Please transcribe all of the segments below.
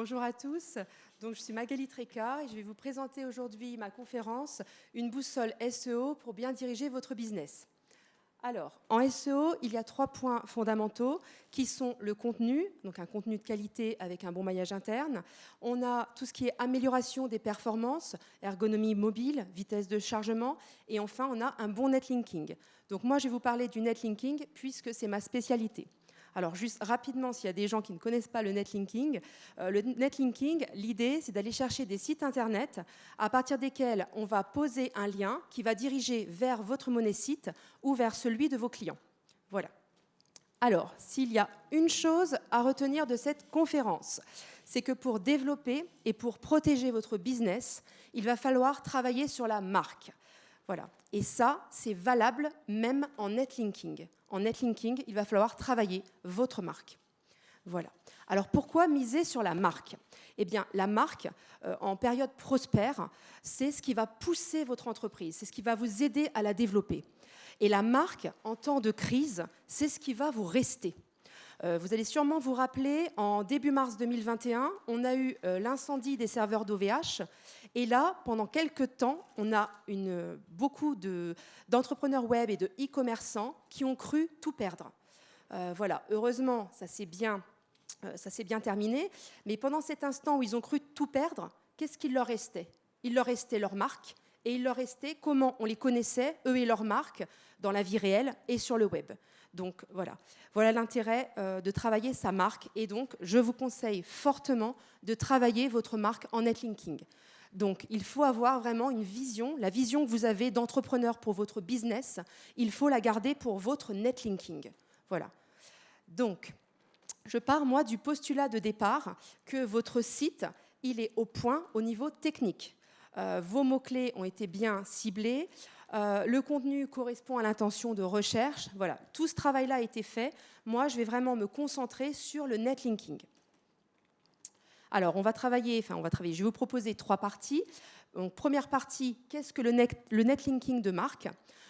Bonjour à tous. Donc, je suis Magali Treka et je vais vous présenter aujourd'hui ma conférence « Une boussole SEO pour bien diriger votre business ». Alors, en SEO, il y a 3 points fondamentaux qui sont le contenu, donc un contenu de qualité avec un bon maillage interne. On a tout ce qui est amélioration des performances, ergonomie mobile, vitesse de chargement. Et enfin, on a un bon netlinking. Donc moi, je vais vous parler du netlinking puisque c'est ma spécialité. Alors, juste rapidement, s'il y a des gens qui ne connaissent pas le netlinking, l'idée, c'est d'aller chercher des sites Internet à partir desquels on va poser un lien qui va diriger vers votre monétisite ou vers celui de vos clients. Voilà. Alors, s'il y a une chose à retenir de cette conférence, c'est que pour développer et pour protéger votre business, il va falloir travailler sur la marque. Voilà. Et ça, c'est valable même en netlinking. En netlinking, il va falloir travailler votre marque. Voilà. Alors pourquoi miser sur la marque? Eh bien, la marque, en période prospère, c'est ce qui va pousser votre entreprise, c'est ce qui va vous aider à la développer. Et la marque, en temps de crise, c'est ce qui va vous rester. Vous allez sûrement vous rappeler, en début mars 2021, on a eu l'incendie des serveurs d'OVH. Et là, pendant quelques temps, on a beaucoup d'entrepreneurs web et de e-commerçants qui ont cru tout perdre. Voilà, heureusement, ça s'est bien terminé. Mais pendant cet instant où ils ont cru tout perdre, qu'est-ce qu'il leur restait? Il leur restait leur marque et il leur restait comment on les connaissait, eux et leur marque, dans la vie réelle et sur le web. Donc voilà l'intérêt de travailler sa marque. Et donc, je vous conseille fortement de travailler votre marque en netlinking. Donc, il faut avoir vraiment une vision, la vision que vous avez d'entrepreneur pour votre business, il faut la garder pour votre netlinking. Voilà. Donc, je pars, moi, du postulat de départ que votre site, il est au point au niveau technique. Vos mots-clés ont été bien ciblés. Le contenu correspond à l'intention de recherche. Voilà, tout ce travail-là a été fait. Moi, je vais vraiment me concentrer sur le netlinking. Alors, je vais vous proposer 3 parties. Donc, première partie, qu'est-ce que le netlinking de marque?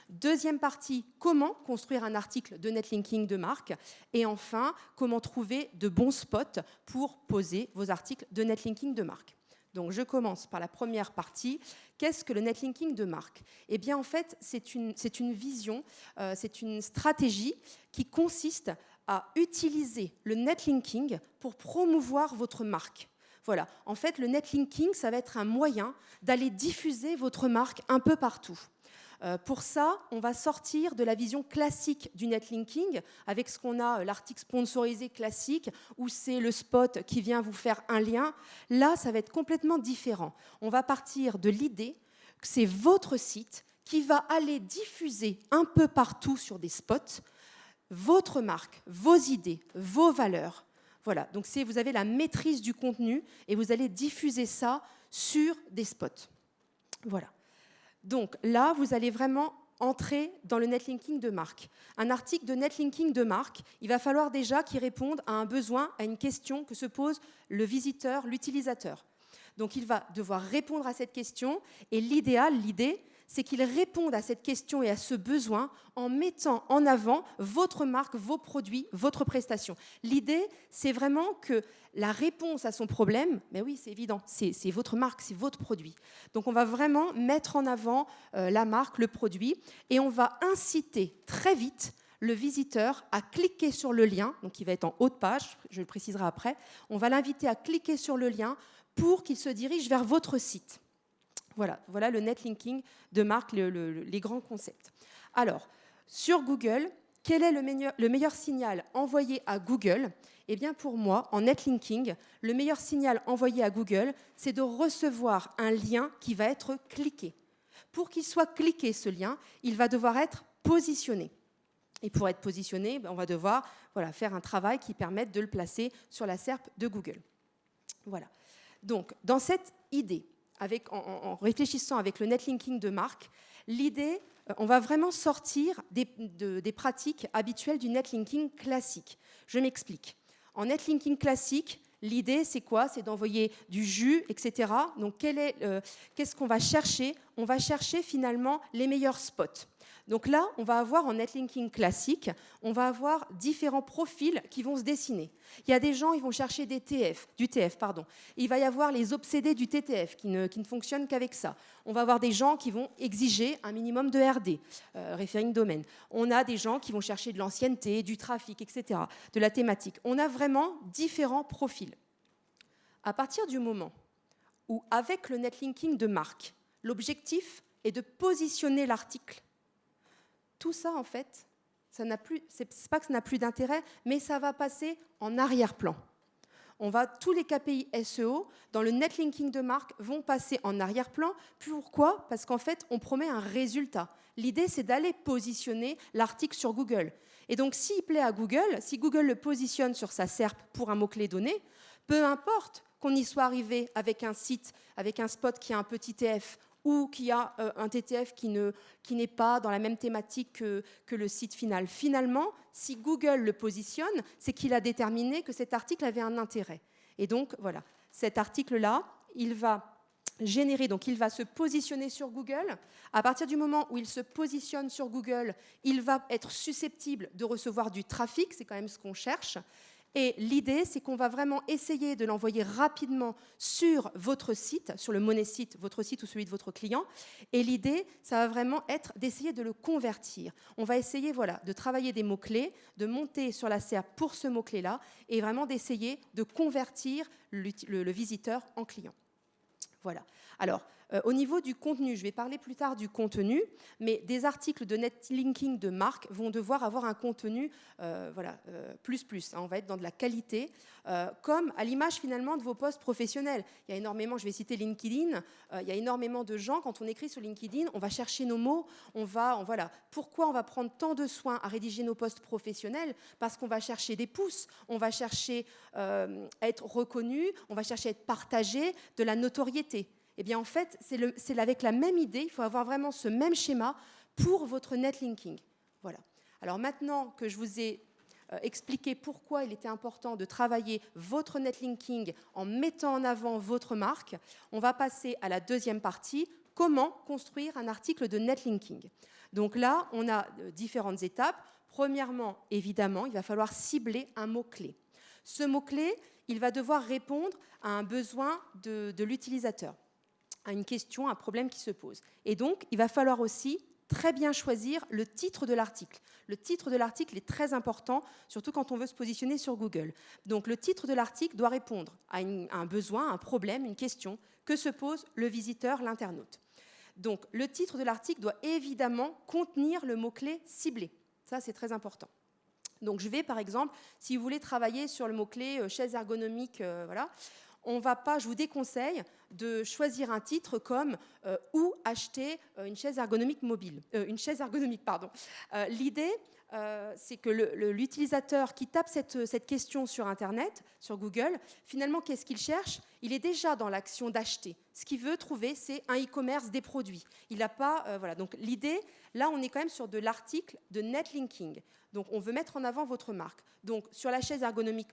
Deuxième partie, comment construire un article de netlinking de marque? Et enfin, comment trouver de bons spots pour poser vos articles de netlinking de marque? Donc, je commence par la première partie. Qu'est-ce que le netlinking de marque? Eh bien, en fait, c'est une vision, c'est une stratégie qui consiste à utiliser le netlinking pour promouvoir votre marque. Voilà. En fait, le netlinking, ça va être un moyen d'aller diffuser votre marque un peu partout. Pour ça, on va sortir de la vision classique du netlinking avec ce qu'on a, l'article sponsorisé classique, où c'est le spot qui vient vous faire un lien. Là, ça va être complètement différent. On va partir de l'idée que c'est votre site qui va aller diffuser un peu partout sur des spots votre marque, vos idées, vos valeurs. Voilà, donc vous avez la maîtrise du contenu et vous allez diffuser ça sur des spots. Voilà. Donc là, vous allez vraiment entrer dans le netlinking de marque. Un article de netlinking de marque, il va falloir déjà qu'il réponde à un besoin, à une question que se pose le visiteur, l'utilisateur. Donc il va devoir répondre à cette question et l'idée, c'est qu'il réponde à cette question et à ce besoin en mettant en avant votre marque, vos produits, votre prestation. L'idée, c'est vraiment que la réponse à son problème, mais oui, c'est évident, c'est votre marque, c'est votre produit. Donc, on va vraiment mettre en avant la marque, le produit, et on va inciter très vite le visiteur à cliquer sur le lien, donc il va être en haut de page, je le préciserai après. On va l'inviter à cliquer sur le lien pour qu'il se dirige vers votre site. Voilà le netlinking de marque, les grands concepts. Alors, sur Google, quel est le meilleur signal envoyé à Google? Eh bien, pour moi, en netlinking, le meilleur signal envoyé à Google, c'est de recevoir un lien qui va être cliqué. Pour qu'il soit cliqué, ce lien, il va devoir être positionné. Et pour être positionné, on va devoir faire un travail qui permette de le placer sur la SERP de Google. Voilà. Donc, dans cette idée, en réfléchissant avec le netlinking de marque, l'idée, on va vraiment sortir des pratiques habituelles du netlinking classique. Je m'explique. En netlinking classique, l'idée, c'est quoi? C'est d'envoyer du jus, etc. Donc, qu'est-ce qu'on va chercher? On va chercher finalement les meilleurs spots. Donc là, on va avoir en netlinking classique, on va avoir différents profils qui vont se dessiner. Il y a des gens, ils vont chercher du TF. Il va y avoir les obsédés du TTF qui ne fonctionnent qu'avec ça. On va avoir des gens qui vont exiger un minimum de RD, referring domain. On a des gens qui vont chercher de l'ancienneté, du trafic, etc., de la thématique. On a vraiment différents profils. À partir du moment où, avec le netlinking de marque, l'objectif est de positionner l'article, tout ça, en fait, c'est pas que ça n'a plus d'intérêt, mais ça va passer en arrière-plan. Tous les KPI SEO, dans le netlinking de marque, vont passer en arrière-plan. Pourquoi ? Parce qu'en fait, on promet un résultat. L'idée, c'est d'aller positionner l'article sur Google. Et donc, s'il plaît à Google, si Google le positionne sur sa SERP pour un mot-clé donné, peu importe qu'on y soit arrivé avec un site, avec un spot qui a un petit TF, ou qui a un TTF qui n'est pas dans la même thématique que le site final. Finalement, si Google le positionne, c'est qu'il a déterminé que cet article avait un intérêt. Et donc, voilà, cet article-là, il va générer, donc il va se positionner sur Google. À partir du moment où il se positionne sur Google, il va être susceptible de recevoir du trafic, c'est quand même ce qu'on cherche. Et l'idée, c'est qu'on va vraiment essayer de l'envoyer rapidement sur votre site, sur le monosite, votre site ou celui de votre client. Et l'idée, ça va vraiment être d'essayer de le convertir. On va essayer de travailler des mots-clés, de monter sur la SERP pour ce mot-clé-là et vraiment d'essayer de convertir le visiteur en client. Voilà. Alors, au niveau du contenu, je vais parler plus tard du contenu, mais des articles de netlinking de marque vont devoir avoir un contenu plus. On va être dans de la qualité, comme à l'image finalement de vos postes professionnels. Il y a énormément, je vais citer LinkedIn, il y a énormément de gens, quand on écrit sur LinkedIn, on va chercher nos mots, Pourquoi on va prendre tant de soin à rédiger nos postes professionnels ? Parce qu'on va chercher des pouces, on va chercher à être reconnu, on va chercher à être partagé, de la notoriété. Eh bien, en fait, c'est avec la même idée, il faut avoir vraiment ce même schéma pour votre netlinking. Voilà. Alors maintenant que je vous ai expliqué pourquoi il était important de travailler votre netlinking en mettant en avant votre marque, on va passer à la deuxième partie, comment construire un article de netlinking. Donc là, on a différentes étapes. Premièrement, évidemment, il va falloir cibler un mot-clé. Ce mot-clé, il va devoir répondre à un besoin de l'utilisateur, à une question, un problème qui se pose. Et donc, il va falloir aussi très bien choisir le titre de l'article. Le titre de l'article est très important, surtout quand on veut se positionner sur Google. Donc, le titre de l'article doit répondre à un besoin, un problème, une question que se pose le visiteur, l'internaute. Donc, le titre de l'article doit évidemment contenir le mot-clé ciblé. Ça, c'est très important. Donc, je vais, par exemple, si vous voulez travailler sur le mot-clé chaise ergonomique, je vous déconseille de choisir un titre comme où acheter une chaise ergonomique mobile. L'idée, c'est que l'utilisateur qui tape cette question sur Internet, sur Google, finalement, qu'est-ce qu'il cherche ? Il est déjà dans l'action d'acheter. Ce qu'il veut trouver, c'est un e-commerce des produits. Il n'a pas, Donc l'idée, là, on est quand même sur de l'article de netlinking. Donc, on veut mettre en avant votre marque. Donc, sur la chaise ergonomique,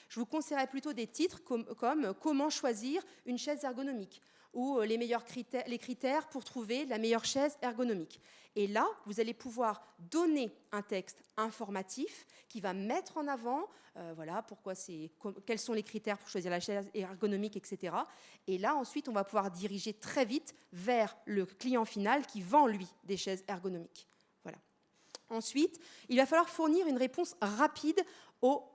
je vous conseillerais plutôt des titres comme comment choisir une chaise ergonomique ou les critères pour trouver la meilleure chaise ergonomique. Et là, vous allez pouvoir donner un texte informatif qui va mettre en avant quels sont les critères pour choisir la chaise ergonomique, etc. Et là, ensuite, on va pouvoir diriger très vite vers le client final qui vend, lui, des chaises ergonomiques. Voilà. Ensuite, il va falloir fournir une réponse rapide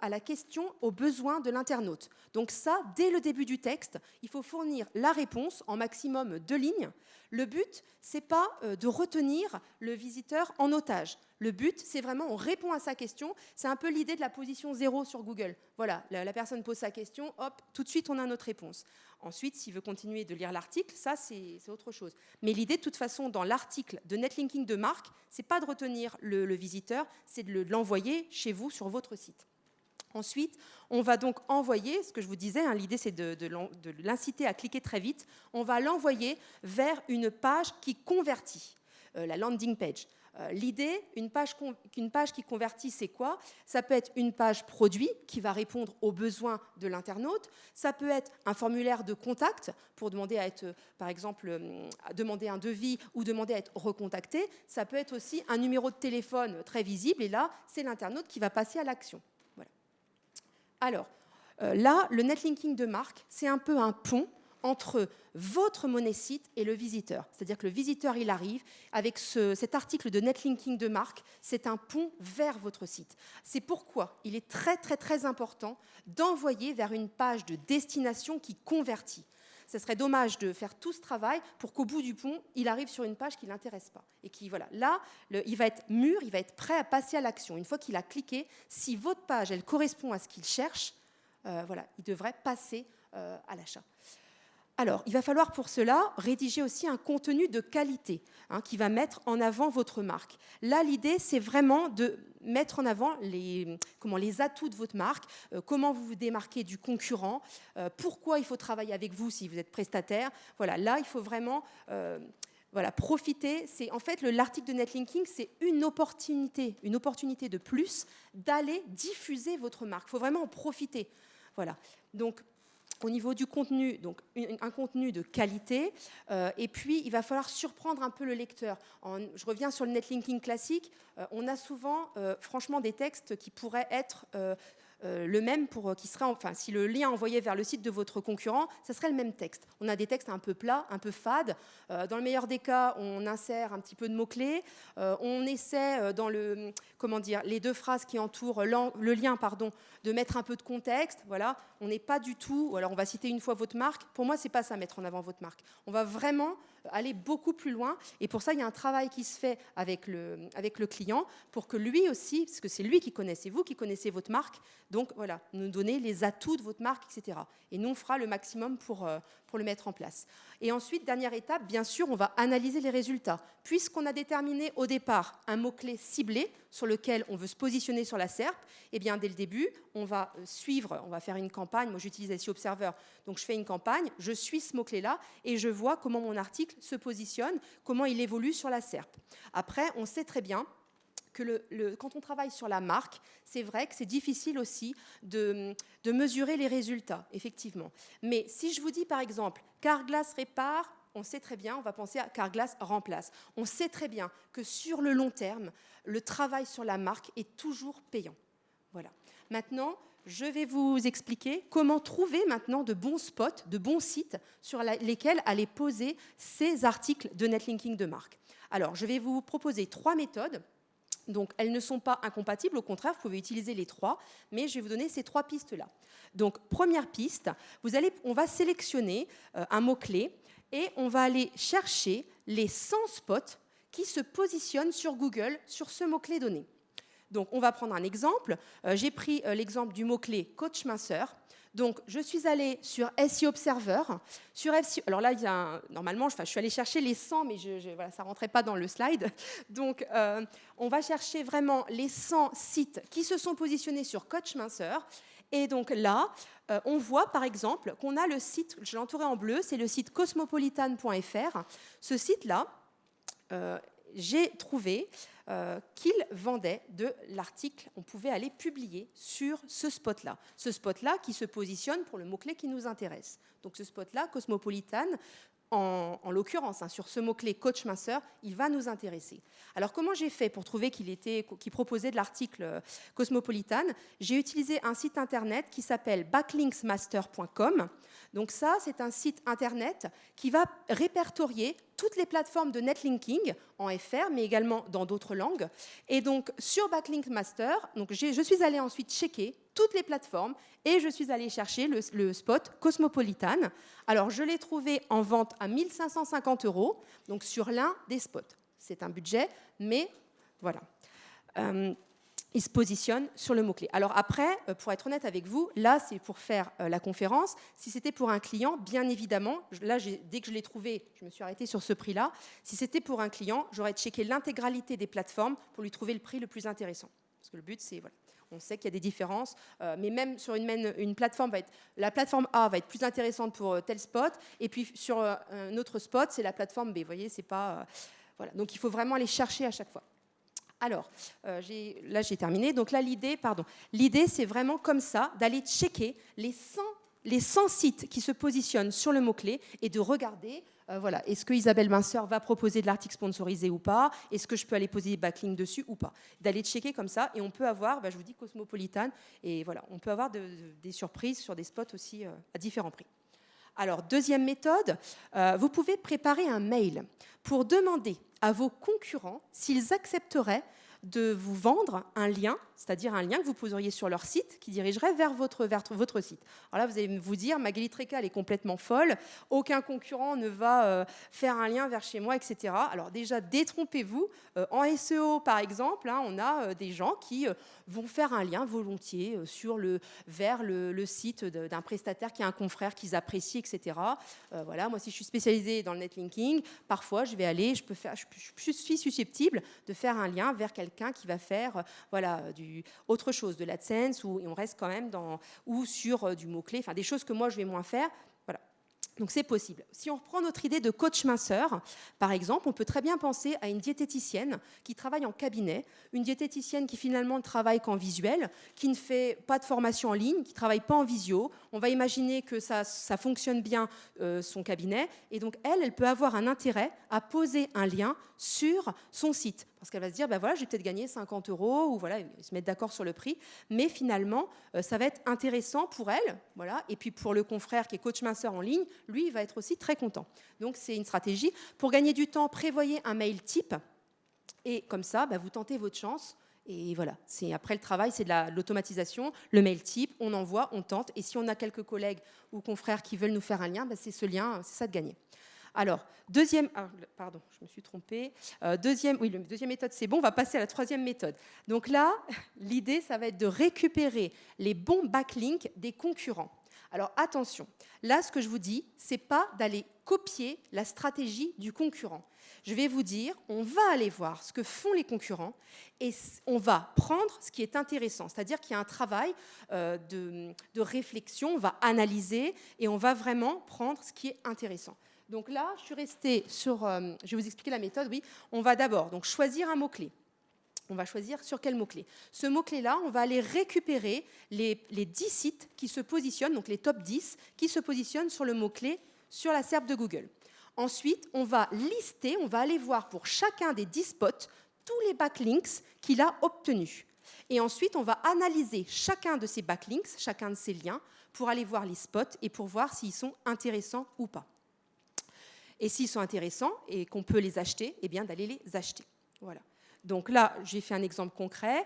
à la question, aux besoins de l'internaute. Donc ça, dès le début du texte, il faut fournir la réponse en maximum 2 lignes. Le but, c'est pas de retenir le visiteur en otage. Le but, c'est vraiment, on répond à sa question. C'est un peu l'idée de la position 0 sur Google. Voilà, la personne pose sa question, hop, tout de suite, on a notre réponse. Ensuite, s'il veut continuer de lire l'article, ça, c'est autre chose. Mais l'idée, de toute façon, dans l'article de netlinking de marque, c'est pas de retenir le visiteur, c'est de l'envoyer chez vous sur votre site. Ensuite, on va donc envoyer, ce que je vous disais, l'idée c'est de l'inciter à cliquer très vite, on va l'envoyer vers une page qui convertit, la landing page. L'idée, une page qui convertit, c'est quoi? Ça peut être une page produit qui va répondre aux besoins de l'internaute. Ça peut être un formulaire de contact pour demander à être, par exemple, demander un devis ou demander à être recontacté. Ça peut être aussi un numéro de téléphone très visible. Et là, c'est l'internaute qui va passer à l'action. Voilà. Alors, là, le netlinking de marque, c'est un peu un pont entre votre monnaie site et le visiteur. C'est-à-dire que le visiteur, il arrive avec cet article de netlinking de marque, c'est un pont vers votre site. C'est pourquoi il est très, très, très important d'envoyer vers une page de destination qui convertit. Ce serait dommage de faire tout ce travail pour qu'au bout du pont, il arrive sur une page qui ne l'intéresse pas. Et qui, voilà, là, il va être mûr, il va être prêt à passer à l'action. Une fois qu'il a cliqué, si votre page, elle correspond à ce qu'il cherche, voilà, il devrait passer à l'achat. Alors, il va falloir pour cela rédiger aussi un contenu de qualité qui va mettre en avant votre marque. Là, l'idée, c'est vraiment de mettre en avant les atouts de votre marque, comment vous vous démarquez du concurrent, pourquoi il faut travailler avec vous si vous êtes prestataire. Voilà, là, il faut vraiment profiter. En fait, l'article de netlinking, c'est une opportunité de plus d'aller diffuser votre marque. Il faut vraiment en profiter. Voilà. Donc, au niveau du contenu, donc un contenu de qualité, et puis il va falloir surprendre un peu le lecteur. Je reviens sur le netlinking classique, on a souvent franchement des textes qui pourraient être le même si le lien envoyé vers le site de votre concurrent, ça serait le même texte. On a des textes un peu plats, un peu fades. Dans le meilleur des cas, on insère un petit peu de mots-clés. On essaie dans les deux phrases qui entourent le lien, de mettre un peu de contexte. Voilà, on n'est pas du tout. Alors on va citer une fois votre marque. Pour moi, c'est pas ça mettre en avant votre marque. On va vraiment aller beaucoup plus loin. Et pour ça, il y a un travail qui se fait avec le client pour que lui aussi, parce que c'est lui qui connaît, c'est vous qui connaissez votre marque, donc voilà, nous donner les atouts de votre marque, etc. Et nous, on fera le maximum pour le mettre en place. Et ensuite, dernière étape, bien sûr, on va analyser les résultats. Puisqu'on a déterminé au départ un mot-clé ciblé sur lequel on veut se positionner sur la SERP, eh bien, dès le début, on va faire une campagne. Moi, j'utilise SEO Observer, donc je fais une campagne, je suis ce mot-clé-là et je vois comment mon article se positionne, comment il évolue sur la SERP. Après, on sait très bien que quand on travaille sur la marque, c'est vrai que c'est difficile aussi de mesurer les résultats, effectivement. Mais si je vous dis, par exemple, Carglass répare, on sait très bien, on va penser à Carglass remplace. On sait très bien que sur le long terme, le travail sur la marque est toujours payant. Voilà. Maintenant, je vais vous expliquer comment trouver maintenant de bons spots, de bons sites sur lesquels aller poser ces articles de netlinking de marque. Alors, je vais vous proposer 3 méthodes. Donc, elles ne sont pas incompatibles, au contraire, vous pouvez utiliser les 3, mais je vais vous donner ces 3 pistes-là. Donc, première piste, on va sélectionner un mot-clé et on va aller chercher les 100 spots qui se positionnent sur Google sur ce mot-clé donné. Donc, on va prendre un exemple. J'ai pris l'exemple du mot-clé coach minceur. Donc, je suis allée sur SEO Observer. Alors là, normalement, je suis allée chercher les 100, mais voilà, ça ne rentrait pas dans le slide. Donc, on va chercher vraiment les 100 sites qui se sont positionnés sur coach minceur. Et donc là, on voit par exemple qu'on a le site, je l'ai entouré en bleu, c'est le site cosmopolitan.fr. Ce site-là, j'ai trouvé qu'il vendait de l'article. On pouvait aller publier sur ce spot-là. Ce spot-là qui se positionne pour le mot-clé qui nous intéresse. Donc ce spot-là, Cosmopolitan, en l'occurrence, sur ce mot-clé coach minceur, il va nous intéresser. Alors comment j'ai fait pour trouver qu'il proposait de l'article Cosmopolitan? J'ai utilisé un site internet qui s'appelle backlinksmaster.com. Donc ça, c'est un site internet qui va répertorier toutes les plateformes de netlinking en FR, mais également dans d'autres langues. Et donc, sur Backlink Master, je suis allée ensuite checker toutes les plateformes et je suis allée chercher le spot Cosmopolitan. Alors, je l'ai trouvé en vente à 1 550 €, donc sur l'un des spots. C'est un budget, mais voilà. Il se positionne sur le mot-clé. Alors après, pour être honnête avec vous, là, c'est pour faire la conférence. Si c'était pour un client, bien évidemment, là, dès que je l'ai trouvé, je me suis arrêtée sur ce prix-là. Si c'était pour un client, j'aurais checké l'intégralité des plateformes pour lui trouver le prix le plus intéressant. Parce que le but, c'est... Voilà. On sait qu'il y a des différences, mais même sur une plateforme, la plateforme A va être plus intéressante pour tel spot, et puis sur un autre spot, c'est la plateforme B. Vous voyez, c'est pas... voilà. Donc, il faut vraiment aller chercher à chaque fois. Alors, là j'ai terminé. Donc là, l'idée, c'est vraiment comme ça, d'aller checker les 100 sites qui se positionnent sur le mot-clé et de regarder, voilà, est-ce que Isabelle Minceur va proposer de l'article sponsorisé ou pas? Est-ce que je peux aller poser des backlinks dessus ou pas? D'aller checker comme ça, et on peut avoir, je vous dis, Cosmopolitan, et voilà, on peut avoir des surprises sur des spots aussi à différents prix. Alors, deuxième méthode, vous pouvez préparer un mail pour demander à vos concurrents s'ils accepteraient de vous vendre un lien, c'est-à-dire un lien que vous poseriez sur leur site qui dirigerait vers votre site. Alors là, vous allez vous dire, Magali Treka, elle est complètement folle, aucun concurrent ne va faire un lien vers chez moi, etc. Alors déjà, détrompez-vous. En SEO, par exemple, on a des gens qui vont faire un lien volontiers vers le site d'un prestataire qui a un confrère qu'ils apprécient, etc. Voilà, moi, si je suis spécialisée dans le netlinking, parfois, je suis susceptible de faire un lien vers quelqu'un qui va faire autre chose, de l'AdSense, et on reste quand même ou sur du mot-clé, enfin des choses que moi je vais moins faire. Voilà. Donc c'est possible. Si on reprend notre idée de coach minceur, par exemple, on peut très bien penser à une diététicienne qui travaille en cabinet, une diététicienne qui finalement ne travaille qu'en visuel, qui ne fait pas de formation en ligne, qui ne travaille pas en visio. On va imaginer que ça fonctionne bien, son cabinet, et donc elle peut avoir un intérêt à poser un lien sur son site. Parce qu'elle va se dire, voilà, je vais peut-être gagner 50 €, ou voilà, ils se mettent d'accord sur le prix, mais finalement, ça va être intéressant pour elle, voilà, et puis pour le confrère qui est coach minceur en ligne, lui, il va être aussi très content. Donc, c'est une stratégie. Pour gagner du temps, prévoyez un mail type, et comme ça, vous tentez votre chance, et voilà. Après le travail, c'est de l'automatisation, le mail type, on envoie, on tente, et si on a quelques collègues ou confrères qui veulent nous faire un lien, c'est ce lien, c'est ça de gagner. Alors, pardon, je me suis trompée. Deuxième méthode, c'est bon, on va passer à la troisième méthode. Donc là, l'idée, ça va être de récupérer les bons backlinks des concurrents. Alors attention, là, ce que je vous dis, c'est pas d'aller copier la stratégie du concurrent. Je vais vous dire, on va aller voir ce que font les concurrents et on va prendre ce qui est intéressant. C'est-à-dire qu'il y a un travail de réflexion, on va analyser et on va vraiment prendre ce qui est intéressant. Donc là, je suis restée sur... je vais vous expliquer la méthode, oui. On va d'abord choisir un mot-clé. On va choisir sur quel mot-clé. Ce mot-clé-là, on va aller récupérer les 10 sites qui se positionnent, donc les top 10, qui se positionnent sur le mot-clé sur la SERP de Google. Ensuite, on va lister, on va aller voir pour chacun des 10 spots tous les backlinks qu'il a obtenus. Et ensuite, on va analyser chacun de ces backlinks, chacun de ces liens, pour aller voir les spots et pour voir s'ils sont intéressants ou pas. Et s'ils sont intéressants et qu'on peut les acheter, eh bien d'aller les acheter. Voilà. Donc là, j'ai fait un exemple concret.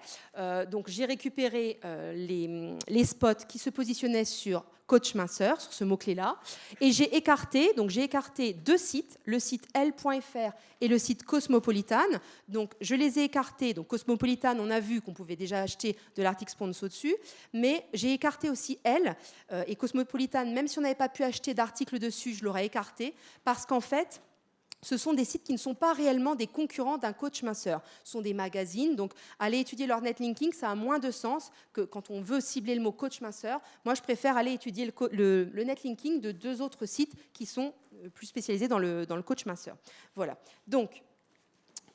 Donc j'ai récupéré les spots qui se positionnaient sur coach minceur, sur ce mot-clé-là, et j'ai écarté 2 sites, le site L.fr et le site Cosmopolitan. Donc je les ai écartés. Donc Cosmopolitan, on a vu qu'on pouvait déjà acheter de l'article sponsor dessus, mais j'ai écarté aussi L et Cosmopolitan, même si on n'avait pas pu acheter d'article dessus, je l'aurais écarté, parce qu'en fait, ce sont des sites qui ne sont pas réellement des concurrents d'un coach minceur. Ce sont des magazines, donc aller étudier leur netlinking, ça a moins de sens que quand on veut cibler le mot coach minceur. Moi, je préfère aller étudier le netlinking de 2 autres sites qui sont plus spécialisés dans le coach minceur. Voilà. Donc,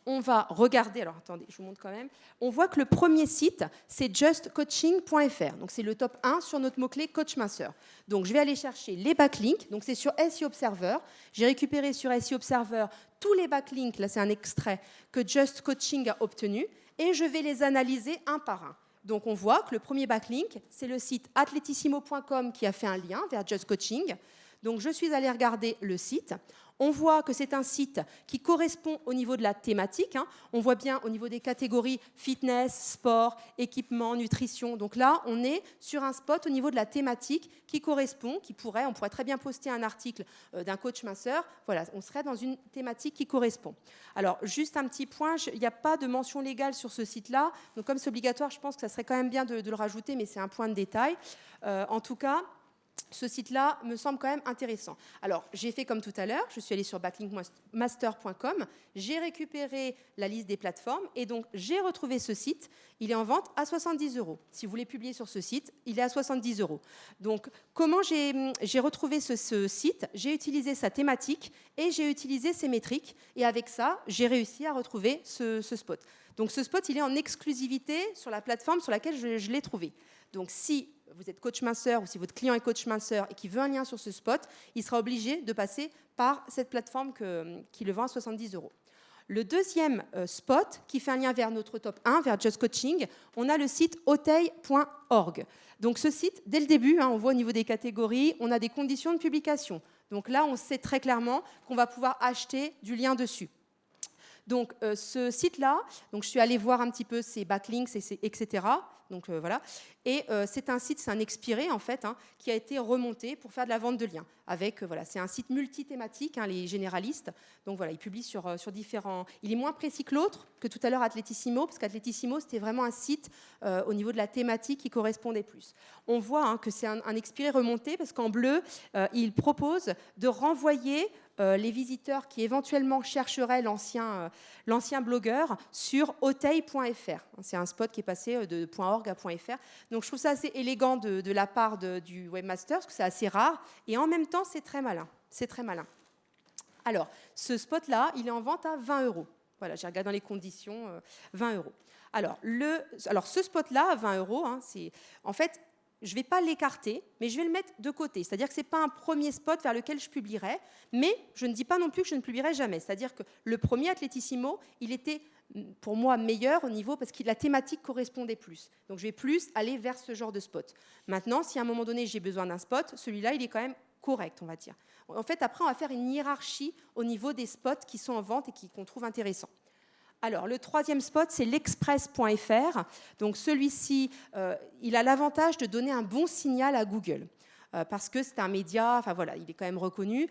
on va regarder, alors attendez, je vous montre quand même. On voit que le premier site, c'est justcoaching.fr. Donc, c'est le top 1 sur notre mot-clé coach minceur. Donc, je vais aller chercher les backlinks. Donc, c'est sur SEO Observer. J'ai récupéré sur SEO Observer tous les backlinks, là, c'est un extrait, que Just Coaching a obtenu. Et je vais les analyser un par un. Donc, on voit que le premier backlink, c'est le site atletissimo.com qui a fait un lien vers Just Coaching. Donc, je suis allée regarder le site. On voit que c'est un site qui correspond au niveau de la thématique. On voit bien au niveau des catégories fitness, sport, équipement, nutrition. Donc là, on est sur un spot au niveau de la thématique qui correspond, on pourrait très bien poster un article d'un coach minceur. Voilà, on serait dans une thématique qui correspond. Alors, juste un petit point, il n'y a pas de mention légale sur ce site-là. Donc, comme c'est obligatoire, je pense que ça serait quand même bien de le rajouter, mais c'est un point de détail. En tout cas, ce site-là me semble quand même intéressant. Alors, j'ai fait comme tout à l'heure, je suis allée sur backlinkmaster.com, j'ai récupéré la liste des plateformes et donc j'ai retrouvé ce site. Il est en vente à 70 €. Si vous voulez publier sur ce site, il est à 70 €. Donc, comment j'ai retrouvé ce site? J'ai utilisé sa thématique et j'ai utilisé ses métriques. Et avec ça, j'ai réussi à retrouver ce spot. Donc ce spot, il est en exclusivité sur la plateforme sur laquelle je l'ai trouvé. Donc si vous êtes coach minceur ou si votre client est coach minceur et qu'il veut un lien sur ce spot, il sera obligé de passer par cette plateforme qui le vend à 70 €. Le deuxième spot qui fait un lien vers notre top 1, vers Just Coaching, on a le site auteuil.org. Donc ce site, dès le début, on voit au niveau des catégories, on a des conditions de publication. Donc là, on sait très clairement qu'on va pouvoir acheter du lien dessus. Donc ce site-là, donc je suis allée voir un petit peu ses backlinks, etc. Donc voilà. Et c'est un site, c'est un expiré en fait, qui a été remonté pour faire de la vente de liens. Avec voilà, c'est un site multithématique, les généralistes. Donc voilà, il publie sur différents. Il est moins précis que l'autre, que tout à l'heure Atletissimo, parce qu'Atletissimo c'était vraiment un site au niveau de la thématique qui correspondait plus. On voit que c'est un expiré remonté parce qu'en bleu, il propose de renvoyer les visiteurs qui éventuellement chercheraient l'ancien blogueur sur auteuil.fr. C'est un spot qui est passé de .org à .fr. Donc je trouve ça assez élégant de la part du webmaster, parce que c'est assez rare, et en même temps c'est très malin. C'est très malin. Alors, ce spot-là, il est en vente à 20 €. Voilà, j'ai regardé dans les conditions, 20 €. Alors, ce spot-là, à 20 €, c'est en fait, je ne vais pas l'écarter, mais je vais le mettre de côté. C'est-à-dire que ce n'est pas un premier spot vers lequel je publierai, mais je ne dis pas non plus que je ne publierai jamais. C'est-à-dire que le premier, Atletissimo, il était pour moi meilleur au niveau parce que la thématique correspondait plus. Donc je vais plus aller vers ce genre de spot. Maintenant, si à un moment donné j'ai besoin d'un spot, celui-là, il est quand même correct, on va dire. En fait, après, on va faire une hiérarchie au niveau des spots qui sont en vente et qu'on trouve intéressants. Alors, le troisième spot, c'est l'express.fr. Donc, celui-ci, il a l'avantage de donner un bon signal à Google. Parce que c'est un média, enfin voilà, il est quand même reconnu.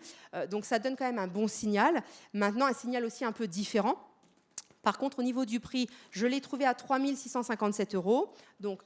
Donc, ça donne quand même un bon signal. Maintenant, un signal aussi un peu différent. Par contre, au niveau du prix, je l'ai trouvé à 3 657 €. Donc,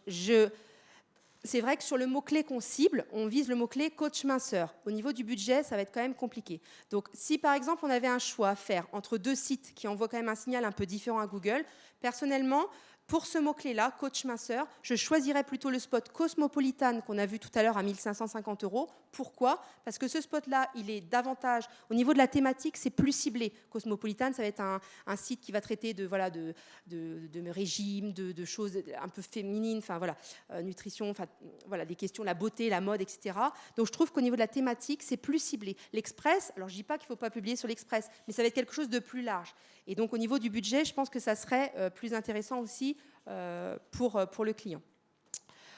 c'est vrai que sur le mot-clé qu'on cible, on vise le mot-clé coach minceur. Au niveau du budget, ça va être quand même compliqué. Donc, si par exemple, on avait un choix à faire entre deux sites qui envoient quand même un signal un peu différent à Google, personnellement, pour ce mot-clé-là, coach minceur, je choisirais plutôt le spot Cosmopolitan qu'on a vu tout à l'heure à 1 550 €. Pourquoi ? Parce que ce spot-là, il est davantage, au niveau de la thématique, c'est plus ciblé. Cosmopolitan, ça va être un site qui va traiter de régime, de choses un peu féminines, enfin voilà, nutrition, enfin voilà, des questions, la beauté, la mode, etc. Donc je trouve qu'au niveau de la thématique, c'est plus ciblé. L'Express, alors je ne dis pas qu'il ne faut pas publier sur l'Express, mais ça va être quelque chose de plus large. Et donc au niveau du budget, je pense que ça serait plus intéressant aussi pour le client.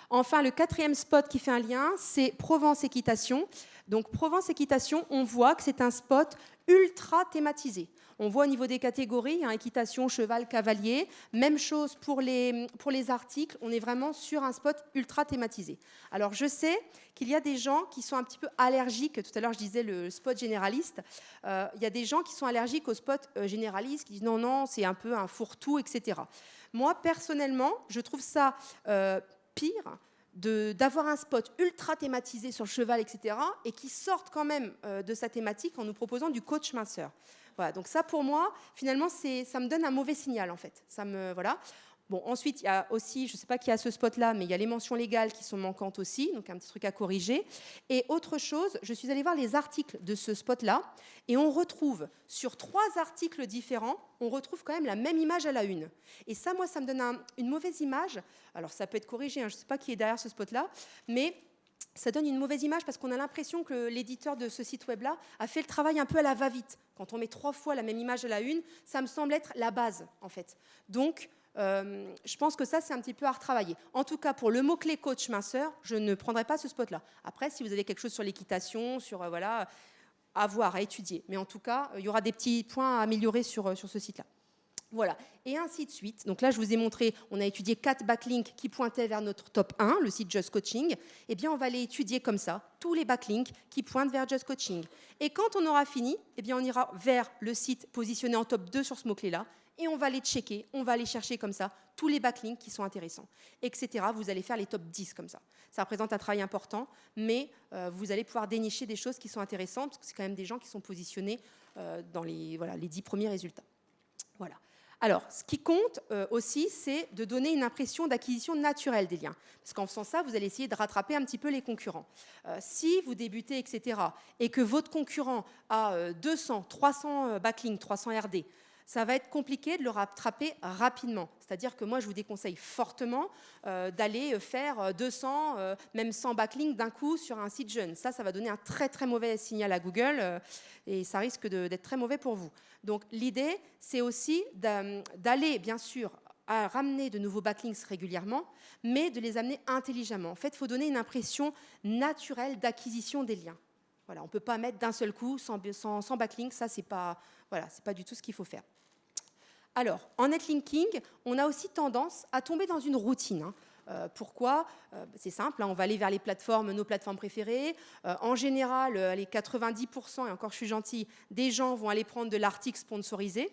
Enfin, le quatrième spot qui fait un lien, c'est Provence Équitation. Donc Provence Équitation, on voit que c'est un spot ultra thématisé. On voit au niveau des catégories, équitation, cheval, cavalier. Même chose pour les articles, on est vraiment sur un spot ultra thématisé. Alors je sais qu'il y a des gens qui sont un petit peu allergiques, tout à l'heure je disais le spot généraliste, il y a des gens qui sont allergiques au spot généraliste, qui disent non, c'est un peu un fourre-tout, etc. Moi, personnellement, je trouve ça pire d'avoir un spot ultra thématisé sur le cheval, etc., et qui sortent quand même de sa thématique en nous proposant du coach minceur. Voilà, donc ça, pour moi, finalement, ça me donne un mauvais signal, en fait. Voilà. Bon, ensuite, il y a aussi, je ne sais pas qui a ce spot-là, mais il y a les mentions légales qui sont manquantes aussi, donc un petit truc à corriger. Et autre chose, je suis allée voir les articles de ce spot-là, et on retrouve, sur 3 articles différents, on retrouve quand même la même image à la une. Et ça, moi, ça me donne une mauvaise image. Alors, ça peut être corrigé, je ne sais pas qui est derrière ce spot-là, mais ça donne une mauvaise image parce qu'on a l'impression que l'éditeur de ce site web-là a fait le travail un peu à la va-vite. Quand on met 3 fois la même image à la une, ça me semble être la base, en fait. Donc, je pense que ça, c'est un petit peu à retravailler. En tout cas, pour le mot-clé coach minceur, je ne prendrai pas ce spot-là. Après, si vous avez quelque chose sur l'équitation, sur, voilà, à voir, à étudier. Mais en tout cas, il y aura des petits points à améliorer sur ce site-là. Voilà, et ainsi de suite. Donc là, je vous ai montré, on a étudié 4 backlinks qui pointaient vers notre top 1, le site Just Coaching. Eh bien, on va les étudier comme ça, tous les backlinks qui pointent vers Just Coaching. Et quand on aura fini, eh bien, on ira vers le site positionné en top 2 sur ce mot-clé-là, et on va les checker, on va aller chercher comme ça tous les backlinks qui sont intéressants, etc. Vous allez faire les top 10 comme ça. Ça représente un travail important, mais vous allez pouvoir dénicher des choses qui sont intéressantes, parce que c'est quand même des gens qui sont positionnés dans les 10 premiers résultats. Voilà. Alors, ce qui compte aussi, c'est de donner une impression d'acquisition naturelle des liens. Parce qu'en faisant ça, vous allez essayer de rattraper un petit peu les concurrents. Si vous débutez, etc., et que votre concurrent a 200, 300 backlinks, 300 RD, ça va être compliqué de le rattraper rapidement. C'est-à-dire que moi, je vous déconseille fortement d'aller faire 200, même 100 backlinks d'un coup sur un site jeune. Ça va donner un très très mauvais signal à Google et ça risque d'être très mauvais pour vous. Donc l'idée, c'est aussi d'aller, bien sûr, à ramener de nouveaux backlinks régulièrement, mais de les amener intelligemment. En fait, il faut donner une impression naturelle d'acquisition des liens. Voilà, on ne peut pas mettre d'un seul coup 100 backlinks, ça, c'est pas du tout ce qu'il faut faire. Alors, en netlinking, on a aussi tendance à tomber dans une routine. Pourquoi ? C'est simple, on va aller vers nos plateformes préférées. En général, les 90%, et encore je suis gentille, des gens vont aller prendre de l'article sponsorisé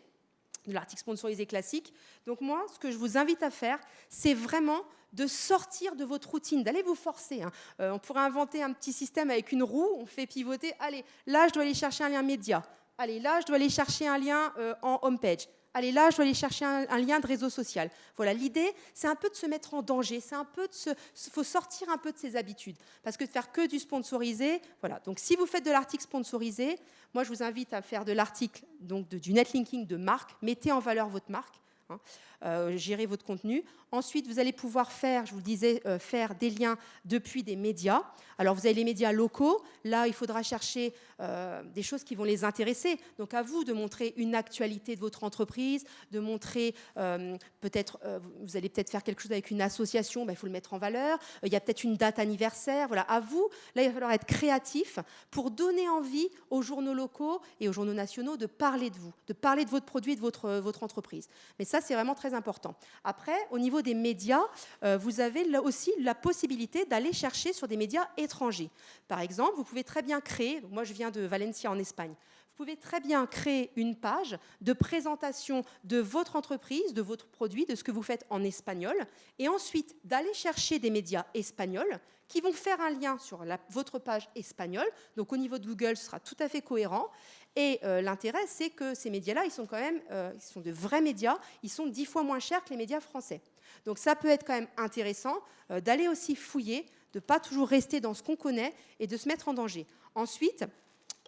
classique. Donc moi, ce que je vous invite à faire, c'est vraiment de sortir de votre routine, d'aller vous forcer. On pourrait inventer un petit système avec une roue, on fait pivoter. Allez, là, je dois aller chercher un lien média. Allez, là, je dois aller chercher un lien en homepage. Allez, là, je dois aller chercher un lien de réseau social. Voilà, l'idée, c'est un peu de se mettre en danger, faut sortir un peu de ses habitudes. Parce que de faire que du sponsorisé, voilà. Donc, si vous faites de l'article sponsorisé, moi, je vous invite à faire de l'article, donc du netlinking de marque. Mettez en valeur votre marque. Gérez votre contenu. Ensuite, vous allez pouvoir faire, je vous le disais, faire des liens depuis des médias. Alors, vous avez les médias locaux. Là, il faudra chercher des choses qui vont les intéresser. Donc, à vous de montrer une actualité de votre entreprise, de montrer vous allez peut-être faire quelque chose avec une association, il faut le mettre en valeur. Il y a peut-être une date anniversaire. Voilà, à vous, là, il va falloir être créatif pour donner envie aux journaux locaux et aux journaux nationaux de parler de vous, de parler de votre produit, de votre entreprise. Mais ça, c'est vraiment très important. Après, au niveau des médias, vous avez là aussi la possibilité d'aller chercher sur des médias étrangers. Par exemple, vous pouvez très bien créer, donc moi je viens de Valencia en Espagne, vous pouvez très bien créer une page de présentation de votre entreprise, de votre produit, de ce que vous faites en espagnol, et ensuite d'aller chercher des médias espagnols qui vont faire un lien sur votre page espagnole. Donc au niveau de Google, ce sera tout à fait cohérent. Et l'intérêt, c'est que ces médias-là, ils sont quand même ils sont de vrais médias, ils sont 10 fois moins chers que les médias français. Donc ça peut être quand même intéressant d'aller aussi fouiller, de ne pas toujours rester dans ce qu'on connaît et de se mettre en danger. Ensuite,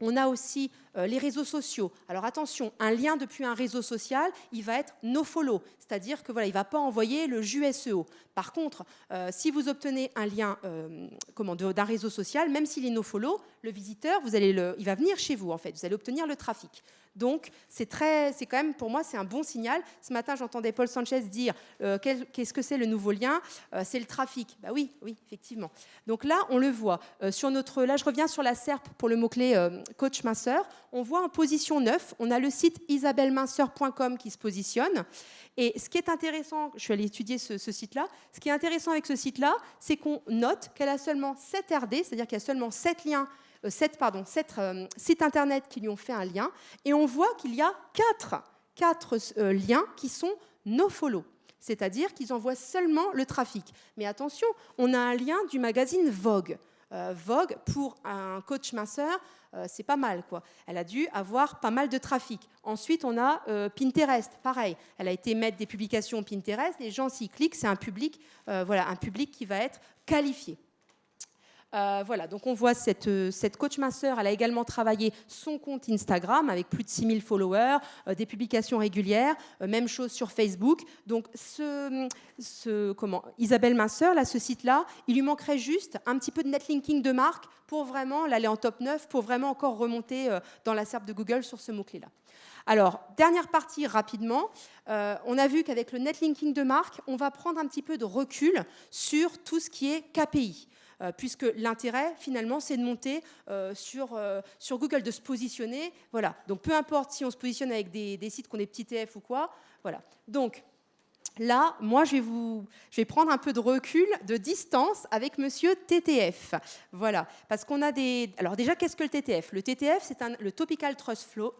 on a aussi les réseaux sociaux. Alors attention, un lien depuis un réseau social, il va être nofollow, c'est-à-dire que voilà, il ne va pas envoyer le jus SEO. Par contre, si vous obtenez un lien d'un réseau social, même s'il est nofollow, le visiteur, il va venir chez vous en fait, vous allez obtenir le trafic. Donc, c'est quand même, pour moi, c'est un bon signal. Ce matin, j'entendais Paul Sanchez dire qu'est-ce que c'est le nouveau lien ? C'est le trafic. Bah oui, effectivement. Donc là, on le voit. Là, je reviens sur la SERP pour le mot-clé coach minceur. On voit en position 9, on a le site isabelleminceur.com qui se positionne. Et ce qui est intéressant, je suis allée étudier ce site-là, ce qui est intéressant avec ce site-là, c'est qu'on note qu'elle a seulement 7 RD, c'est-à-dire qu'il y a seulement 7 liens, 7 sites internet qui lui ont fait un lien, et on voit qu'il y a 4 liens qui sont nofollow, c'est-à-dire qu'ils envoient seulement le trafic. Mais attention, on a un lien du magazine Vogue. Vogue, pour un coach minceur, c'est pas mal, quoi. Elle a dû avoir pas mal de trafic. Ensuite, on a Pinterest, pareil. Elle a été mettre des publications Pinterest, les gens s'y cliquent, c'est un public qui va être qualifié. Voilà, donc on voit cette coach minceur, elle a également travaillé son compte Instagram avec plus de 6000 followers, des publications régulières, même chose sur Facebook. Donc Isabelle Minceur, là, ce site-là, il lui manquerait juste un petit peu de netlinking de marque pour vraiment l'aller en top 9, pour vraiment encore remonter dans la SERP de Google sur ce mot-clé-là. Alors, dernière partie rapidement, on a vu qu'avec le netlinking de marque, on va prendre un petit peu de recul sur tout ce qui est KPI. Puisque l'intérêt, finalement, c'est de monter sur Google, de se positionner. Voilà. Donc, peu importe si on se positionne avec des sites qui ont des petits TF ou quoi. Voilà. Donc, là, moi, je vais prendre un peu de recul, de distance avec monsieur TTF. Voilà. Parce qu'on a des... Alors, déjà, qu'est-ce que le TTF ? Le TTF, c'est le Topical Trust Flow.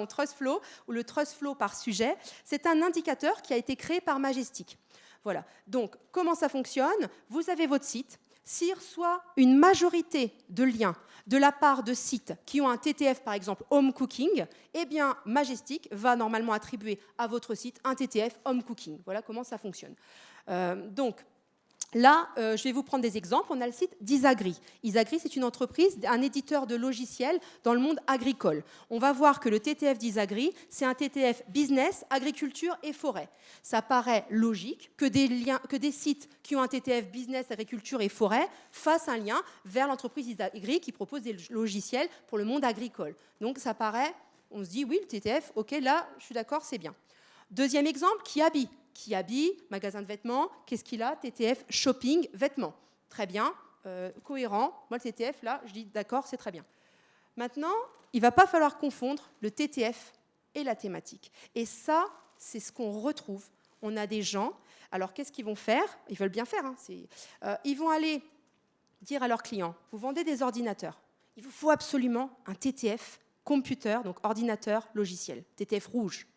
Trust Flow, ou le Trust Flow par sujet. C'est un indicateur qui a été créé par Majestic. Voilà. Donc, comment ça fonctionne ? Vous avez votre site. S'il reçoit une majorité de liens de la part de sites qui ont un TTF, par exemple, Home Cooking, eh bien, Majestic va normalement attribuer à votre site un TTF Home Cooking. Voilà comment ça fonctionne. Donc, Là, je vais vous prendre des exemples. On a le site d'Isagri. Isagri, c'est une entreprise, un éditeur de logiciels dans le monde agricole. On va voir que le TTF d'Isagri, c'est un TTF business, agriculture et forêt. Ça paraît logique que des sites qui ont un TTF business, agriculture et forêt fassent un lien vers l'entreprise Isagri qui propose des logiciels pour le monde agricole. Donc ça paraît, on se dit oui, le TTF, ok, là, je suis d'accord, c'est bien. Deuxième exemple, Kiabi. Kiabi, magasin de vêtements, qu'est-ce qu'il a? TTF, shopping, vêtements. Très bien, cohérent. Moi, le TTF, là, je dis d'accord, c'est très bien. Maintenant, il ne va pas falloir confondre le TTF et la thématique. Et ça, c'est ce qu'on retrouve. On a des gens, alors qu'est-ce qu'ils vont faire? Ils veulent bien faire. Hein, ils vont aller dire à leurs clients, vous vendez des ordinateurs. Il vous faut absolument un TTF, computer, donc ordinateur, logiciel, TTF rouge.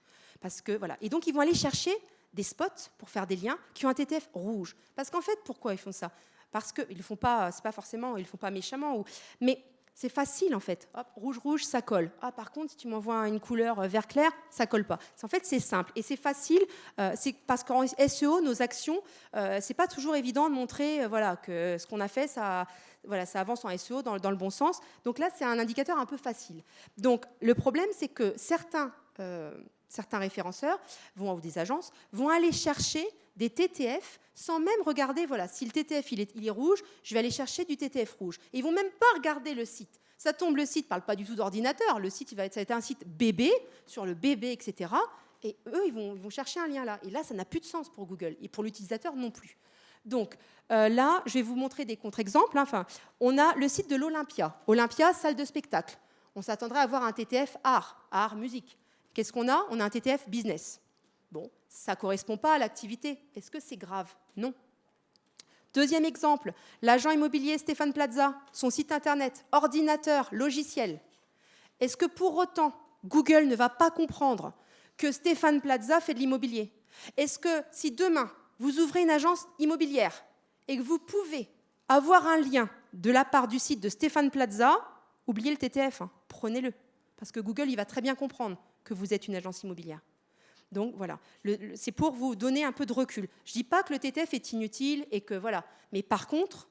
Parce que, voilà. Et donc, ils vont aller chercher des spots pour faire des liens qui ont un TTF rouge. Parce qu'en fait, pourquoi ils font ça? Parce qu'ils le font pas, c'est pas forcément, ils le font pas méchamment, mais c'est facile en fait. Hop, rouge, rouge, ça colle. Ah, par contre, si tu m'envoies une couleur vert clair, ça colle pas. En fait, c'est simple et c'est facile. C'est parce qu'en SEO, nos actions, c'est pas toujours évident de montrer, voilà, que ce qu'on a fait, ça avance en SEO dans le bon sens. Donc là, c'est un indicateur un peu facile. Donc le problème, c'est que certains référenceurs ou des agences vont aller chercher des TTF sans même regarder, voilà, si le TTF il est rouge, je vais aller chercher du TTF rouge. Et ils vont même pas regarder le site. Ça tombe, le site ne parle pas du tout d'ordinateur. Le site, ça va être un site bébé, sur le bébé, etc. Et eux, ils vont chercher un lien là. Et là, ça n'a plus de sens pour Google et pour l'utilisateur non plus. Donc là, je vais vous montrer des contre-exemples. Enfin, on a le site de l'Olympia. Olympia, salle de spectacle. On s'attendrait à avoir un TTF art, musique. Qu'est-ce qu'on a? On a un TTF business. Bon, ça ne correspond pas à l'activité. Est-ce que c'est grave? Non. Deuxième exemple, l'agent immobilier Stéphane Plaza, son site internet, ordinateur, logiciel. Est-ce que pour autant, Google ne va pas comprendre que Stéphane Plaza fait de l'immobilier? Est-ce que si demain, vous ouvrez une agence immobilière et que vous pouvez avoir un lien de la part du site de Stéphane Plaza, oubliez le TTF, hein, prenez-le. Parce que Google, il va très bien comprendre que vous êtes une agence immobilière. Donc voilà, c'est pour vous donner un peu de recul. Je ne dis pas que le TTF est inutile et que voilà, mais par contre,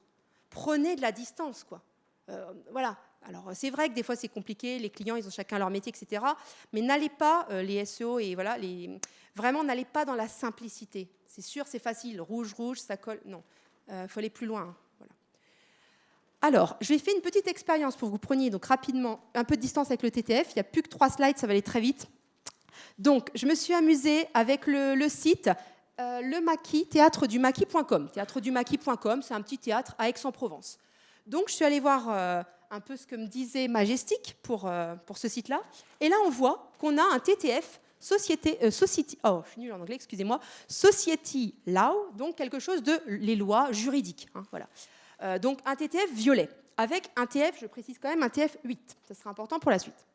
prenez de la distance, quoi. Voilà. Alors c'est vrai que des fois c'est compliqué, les clients ils ont chacun leur métier, etc. Mais n'allez pas les SEO et voilà, vraiment n'allez pas dans la simplicité. C'est sûr, c'est facile, rouge, rouge, ça colle. Non, faut aller plus loin. Hein. Voilà. Alors, je vais faire une petite expérience pour que vous preniez donc rapidement un peu de distance avec le TTF. Il n'y a plus que 3 slides, ça va aller très vite. Donc, je me suis amusée avec le site le Maquis, théâtredumaquis.com. Théâtredumaquis.com, c'est un petit théâtre à Aix-en-Provence. Donc, je suis allée voir un peu ce que me disait Majestic pour ce site-là. Et là, on voit qu'on a un TTF, Society Law, donc quelque chose de les lois juridiques. Hein, voilà. Donc, un TTF violet, avec un TF, je précise quand même, un TF 8. Ça sera important pour la suite.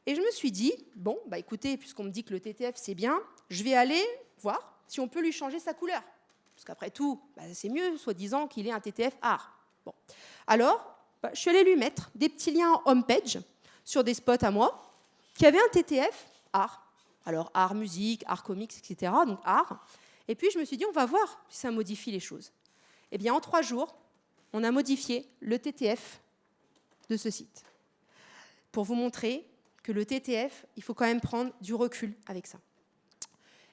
Et je me suis dit, bon, bah écoutez, puisqu'on me dit que le TTF, c'est bien, je vais aller voir si on peut lui changer sa couleur. Parce qu'après tout, bah, c'est mieux, soi-disant, qu'il ait un TTF art. Bon. Alors, bah, je suis allée lui mettre des petits liens en homepage sur des spots à moi qui avaient un TTF art. Alors, art musique, art comics, etc. Donc, art. Et puis, je me suis dit, on va voir si ça modifie les choses. Eh bien, en 3 jours, on a modifié le TTF de ce site. Pour vous montrer que le TTF, il faut quand même prendre du recul avec ça.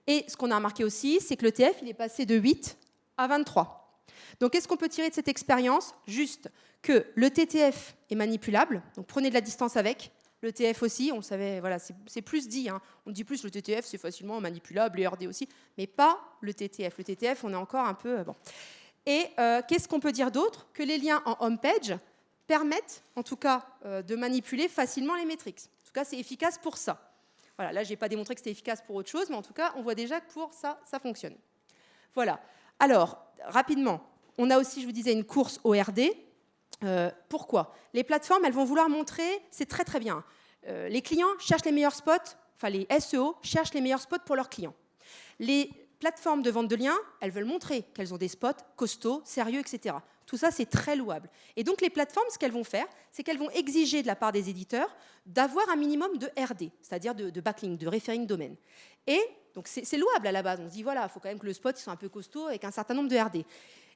Et ce qu'on a remarqué aussi, c'est que le TF, il est passé de 8 à 23. Donc, qu'est-ce qu'on peut tirer de cette expérience? Juste que le TTF est manipulable, donc prenez de la distance avec. Le TF aussi, on le savait, voilà, c'est plus dit. Hein. On dit plus le TTF, c'est facilement manipulable, les RD aussi, mais pas le TTF. Le TTF, on est encore un peu... bon. Et qu'est-ce qu'on peut dire d'autre? Que les liens en homepage permettent, en tout cas, de manipuler facilement les métriques. En tout cas, c'est efficace pour ça. Voilà, là, je n'ai pas démontré que c'était efficace pour autre chose, mais en tout cas, on voit déjà que pour ça, ça fonctionne. Voilà. Alors, rapidement, on a aussi, je vous disais, une course au RD. Pourquoi? Les plateformes, elles vont vouloir montrer, c'est très très bien. Les clients cherchent les meilleurs spots, enfin les SEO cherchent les meilleurs spots pour leurs clients. Les plateformes de vente de liens, elles veulent montrer qu'elles ont des spots costauds, sérieux, etc. Tout ça, c'est très louable. Et donc, les plateformes, ce qu'elles vont faire, c'est qu'elles vont exiger de la part des éditeurs d'avoir un minimum de RD, c'est-à-dire de backlink, de referring domaine. Et donc, c'est louable à la base. On se dit, voilà, il faut quand même que le spot soit un peu costaud avec un certain nombre de RD.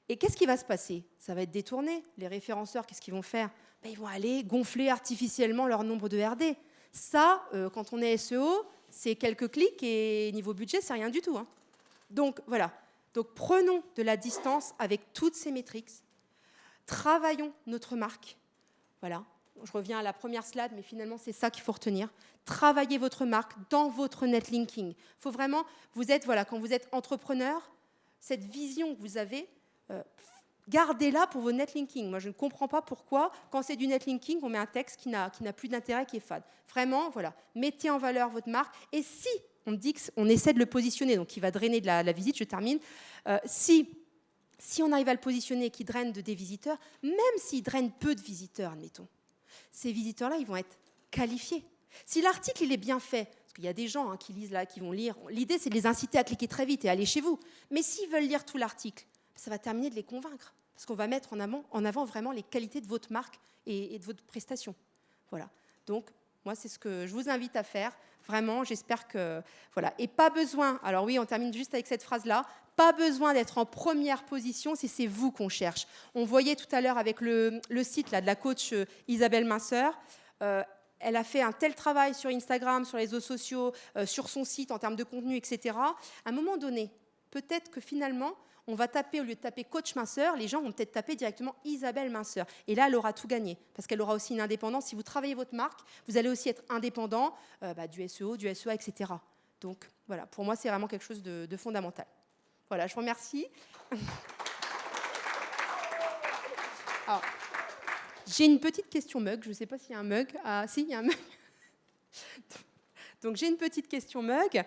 Et qu'est-ce qui va se passer? Ça va être détourné. Les référenceurs, qu'est-ce qu'ils vont faire? Ils vont aller gonfler artificiellement leur nombre de RD. Ça, quand on est SEO, c'est quelques clics et niveau budget, c'est rien du tout. Hein. Donc voilà. Donc prenons de la distance avec toutes ces métriques. Travaillons notre marque. Voilà. Je reviens à la première slide, mais finalement, c'est ça qu'il faut retenir. Travaillez votre marque dans votre netlinking. Il faut vraiment, quand vous êtes entrepreneur, cette vision que vous avez, gardez-la pour vos netlinking. Moi, je ne comprends pas pourquoi, quand c'est du netlinking, on met un texte qui n'a plus d'intérêt, qui est fade. Vraiment, voilà, mettez en valeur votre marque. Et si on dit qu'on essaie de le positionner, donc qui va drainer de la visite, je termine, si on arrive à le positionner qui draine des visiteurs, même s'il draine peu de visiteurs, admettons, ces visiteurs-là, ils vont être qualifiés. Si l'article il est bien fait, parce qu'il y a des gens qui lisent là, qui vont lire, l'idée c'est de les inciter à cliquer très vite et aller chez vous. Mais s'ils veulent lire tout l'article, ça va terminer de les convaincre, parce qu'on va mettre en avant vraiment les qualités de votre marque et de votre prestation. Voilà. Donc, moi, c'est ce que je vous invite à faire. Vraiment, j'espère que... Voilà. Et pas besoin... Alors oui, on termine juste avec cette phrase-là. Pas besoin d'être en première position si c'est vous qu'on cherche. On voyait tout à l'heure avec le site là, de la coach Isabelle Minceur. Elle a fait un tel travail sur Instagram, sur les réseaux sociaux, sur son site en termes de contenu, etc. À un moment donné, peut-être que finalement, on va taper, au lieu de taper coach minceur, les gens vont peut-être taper directement Isabelle Minceur. Et là, elle aura tout gagné, parce qu'elle aura aussi une indépendance. Si vous travaillez votre marque, vous allez aussi être indépendant du SEO, du SEA, etc. Donc voilà, pour moi, c'est vraiment quelque chose de fondamental. Voilà, je vous remercie. Alors, j'ai une petite question mug. Je ne sais pas s'il y a un mug. Ah, si, il y a un mug. Donc, j'ai une petite question mug.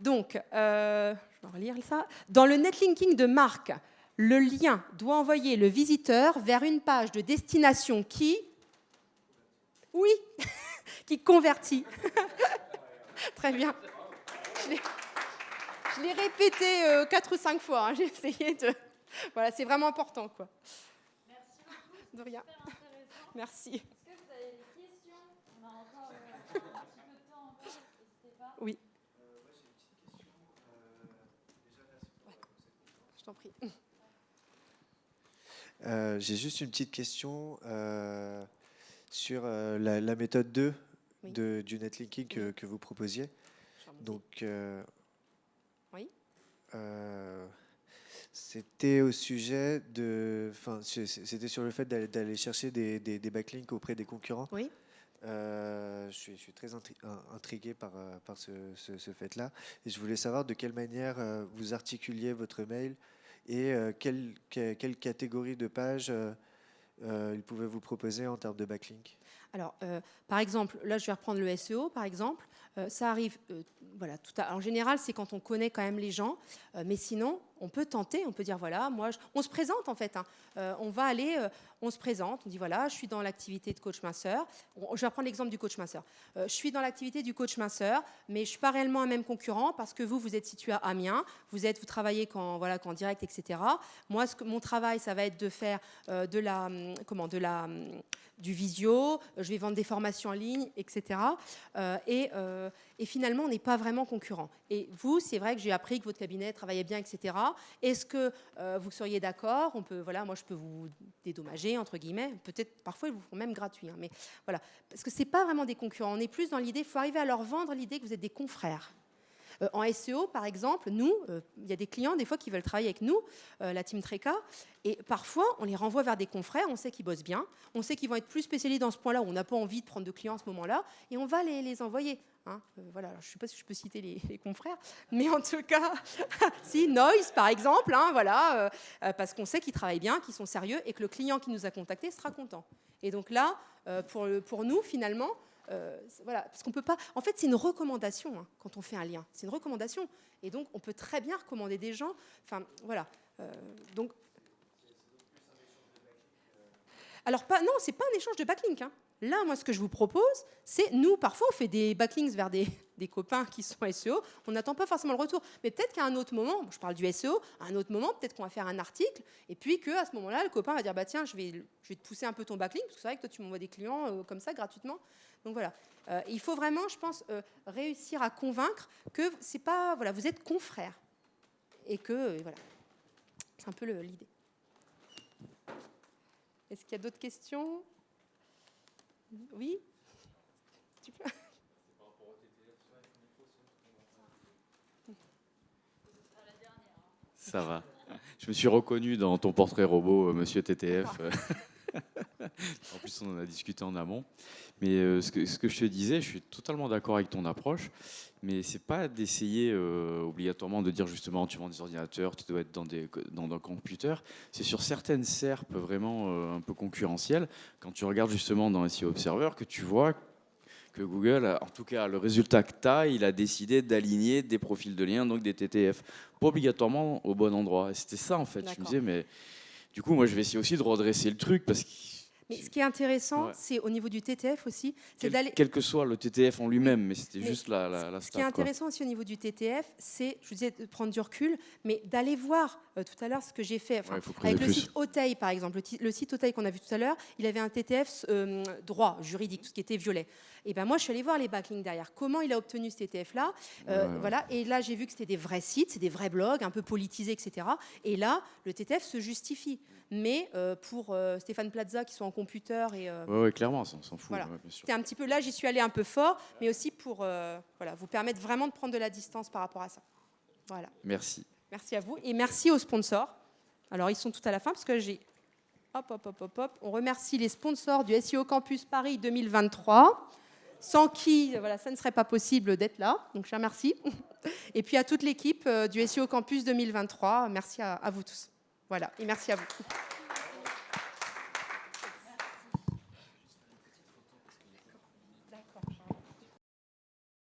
Donc, je vais relire ça. Dans le netlinking de marque, le lien doit envoyer le visiteur vers une page de destination qui... Oui, qui convertit. Très bien. Je l'ai répété 4 ou 5 fois. Hein. J'ai essayé de... Voilà, c'est vraiment important, quoi. Merci beaucoup. De rien. Merci. Est-ce que vous avez des questions? On a encore un petit peu de temps encore. N'hésitez pas. Oui. Moi, j'ai une petite question. Déjà, merci pour cette Je t'en prie. J'ai juste une petite question sur la méthode 2 Oui. du netlinking que vous proposiez. Donc, oui. C'était au sujet de... Enfin, c'était sur le fait d'aller chercher des backlinks auprès des concurrents. Oui. Je suis très intrigué par ce fait-là. Et je voulais savoir de quelle manière vous articuliez votre mail et quelle catégorie de pages il pouvait vous proposer en termes de backlink. Alors, par exemple, là, je vais reprendre le SEO, par exemple. Ça arrive, voilà, en général, c'est quand on connaît quand même les gens. Mais sinon, on peut tenter, on peut dire, voilà, on se présente en fait. Hein. On va aller, on se présente, on dit, voilà, je suis dans l'activité de coach minceur. Je vais reprendre l'exemple du coach minceur. Je suis dans l'activité du coach minceur, mais je ne suis pas réellement un même concurrent parce que vous êtes situé à Amiens, vous travaillez qu'en direct, etc. Moi, mon travail, ça va être de faire du visio, je vais vendre des formations en ligne, etc. Et finalement, on n'est pas vraiment concurrent. Et vous, c'est vrai que j'ai appris que votre cabinet travaillait bien, etc. Est-ce que vous seriez d'accord? Moi, je peux vous dédommager, entre guillemets. Peut-être, parfois, ils vous font même gratuit. Hein, mais voilà, parce que ce n'est pas vraiment des concurrents. On est plus dans l'idée, il faut arriver à leur vendre l'idée que vous êtes des confrères. En SEO, par exemple, nous, il y a des clients, des fois, qui veulent travailler avec nous, la team Treka, et parfois, on les renvoie vers des confrères, on sait qu'ils bossent bien, on sait qu'ils vont être plus spécialisés dans ce point-là, où on n'a pas envie de prendre de clients à ce moment-là, et on va les envoyer. Hein. Voilà, alors, je ne sais pas si je peux citer les confrères, mais en tout cas, si, Noise, par exemple, hein, voilà, parce qu'on sait qu'ils travaillent bien, qu'ils sont sérieux, et que le client qui nous a contactés sera content. Et donc là, pour nous, finalement, voilà, parce qu'on peut pas. En fait, c'est une recommandation hein, quand on fait un lien. C'est une recommandation, et donc on peut très bien recommander des gens. Enfin, voilà. Donc, alors non, c'est pas un échange de backlink. Hein. Là, moi, ce que je vous propose, c'est nous, parfois, on fait des backlinks vers des copains qui sont SEO. On n'attend pas forcément le retour, mais peut-être qu'à un autre moment, je parle du SEO, à un autre moment, peut-être qu'on va faire un article, et puis qu'à ce moment-là, le copain va dire, bah tiens, je vais te pousser un peu ton backlink, parce que c'est vrai que toi, tu m'envoies des clients comme ça gratuitement. Donc voilà, il faut vraiment, je pense, réussir à convaincre que c'est pas, voilà, vous êtes confrères et que voilà, c'est un peu l'idée. Est-ce qu'il y a d'autres questions? Oui? Tu peux- Ça va. Je me suis reconnu dans ton portrait robot, monsieur TTF. En plus, on en a discuté en amont. Mais ce que je te disais, je suis totalement d'accord avec ton approche. Mais c'est pas d'essayer obligatoirement de dire justement tu vends des ordinateurs, tu dois être dans un computer. C'est sur certaines SERP vraiment un peu concurrentielles. Quand tu regardes justement dans SEO Observer, que tu vois que Google, en tout cas le résultat que tu as, il a décidé d'aligner des profils de liens, donc des TTF, pas obligatoirement au bon endroit. Et c'était ça en fait. Je me D'accord. disais, mais du coup, moi je vais essayer aussi de redresser le truc parce que Mais ce qui est intéressant, Ouais. c'est au niveau du TTF aussi, c'est d'aller. quel que soit le TTF en lui-même, mais c'était Mais juste la Ce qui est stat, quoi. intéressant aussi au niveau du TTF, c'est, je vous disais, de prendre du recul, mais d'aller voir tout à l'heure ce que j'ai fait. Enfin, Ouais, il faut creuser avec le plus. site Auteuil, par exemple, le site Auteuil qu'on a vu tout à l'heure, il avait un TTF droit, juridique, tout ce qui était violet. Et ben moi, je suis allée voir les backlinks derrière. Comment il a obtenu ce TTF-là? Ouais. Voilà. Et là, j'ai vu que c'était des vrais sites, c'est des vrais blogs, un peu politisés, etc. Et là, le TTF se justifie. Mais pour Stéphane Plaza, qui sont en computer et Ouais, clairement, ça, on s'en fout. voilà. Ouais, bien sûr. C'était un petit peu là, j'y suis allée un peu fort, mais aussi pour voilà, vous permettre vraiment de prendre de la distance par rapport à ça. Voilà. Merci. Merci à vous et merci aux sponsors. Alors, ils sont tout à la fin parce que j'ai. Hop, hop, hop, hop, hop. On remercie les sponsors du SEO Campus Paris 2023, sans qui voilà, ça ne serait pas possible d'être là. Donc, je remercie. Et puis à toute l'équipe du SEO Campus 2023, merci à vous tous. Voilà, et merci à vous.